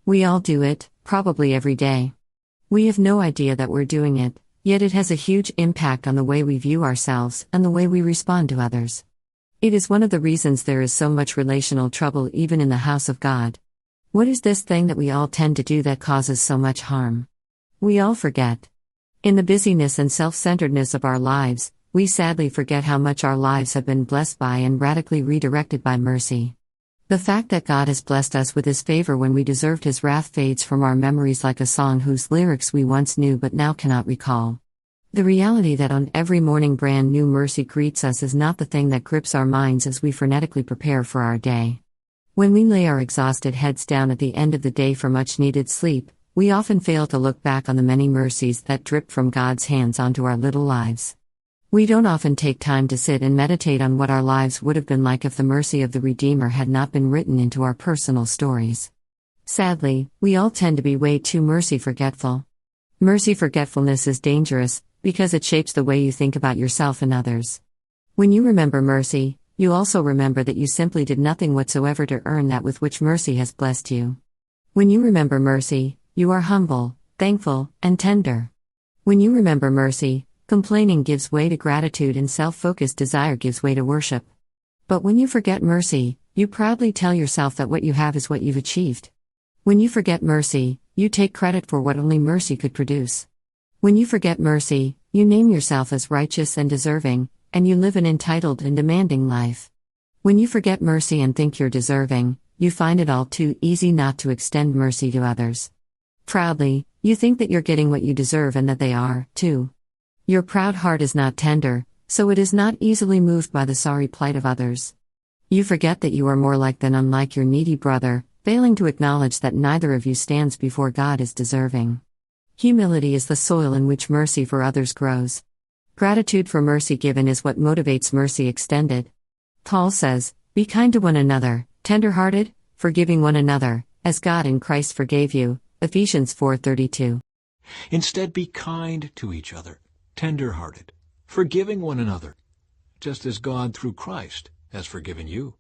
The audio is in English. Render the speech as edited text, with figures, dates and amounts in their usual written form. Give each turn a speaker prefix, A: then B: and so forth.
A: We all do it, probably every day. We have no idea that we're doing it, yet it has a huge impact on the way we view ourselves and the way we respond to others. It is one of the reasons there is so much relational trouble even in the house of God. What is this thing that we all tend to do that causes so much harm? We all forget. In the busyness and self-centeredness of our lives, we sadly forget how much our lives have been blessed by and radically redirected by mercy. The fact that God has blessed us with His favor when we deserved His wrath fades from our memories like a song whose lyrics we once knew but now cannot recall. The reality that on every morning brand new mercy greets us is not the thing that grips our minds as we frenetically prepare for our day. When we lay our exhausted heads down at the end of the day for much needed sleep, we often fail to look back on the many mercies that drip from God's hands onto our little lives. We don't often take time to sit and meditate on what our lives would have been like if the mercy of the Redeemer had not been written into our personal stories. Sadly, we all tend to be way too mercy forgetful. Mercy forgetfulness is dangerous, because it shapes the way you think about yourself and others. When you remember mercy, you also remember that you simply did nothing whatsoever to earn that with which mercy has blessed you. When you remember mercy, you are humble, thankful, and tender. When you remember mercy, complaining gives way to gratitude and self-focused desire gives way to worship. But when you forget mercy, you proudly tell yourself that what you have is what you've achieved. When you forget mercy, you take credit for what only mercy could produce. When you forget mercy, you name yourself as righteous and deserving, and you live an entitled and demanding life. When you forget mercy and think you're deserving, you find it all too easy not to extend mercy to others. Proudly, you think that you're getting what you deserve and that they are, too. Your proud heart is not tender, so it is not easily moved by the sorry plight of others. You forget that you are more like than unlike your needy brother, failing to acknowledge that neither of you stands before God as deserving. Humility is the soil in which mercy for others grows. Gratitude for mercy given is what motivates mercy extended. Paul says, "Be kind to one another, tender-hearted, forgiving one another, as God in Christ forgave you." Ephesians 4:32.
B: Instead, be kind to each other, tender-hearted, forgiving one another, just as God through Christ has forgiven you.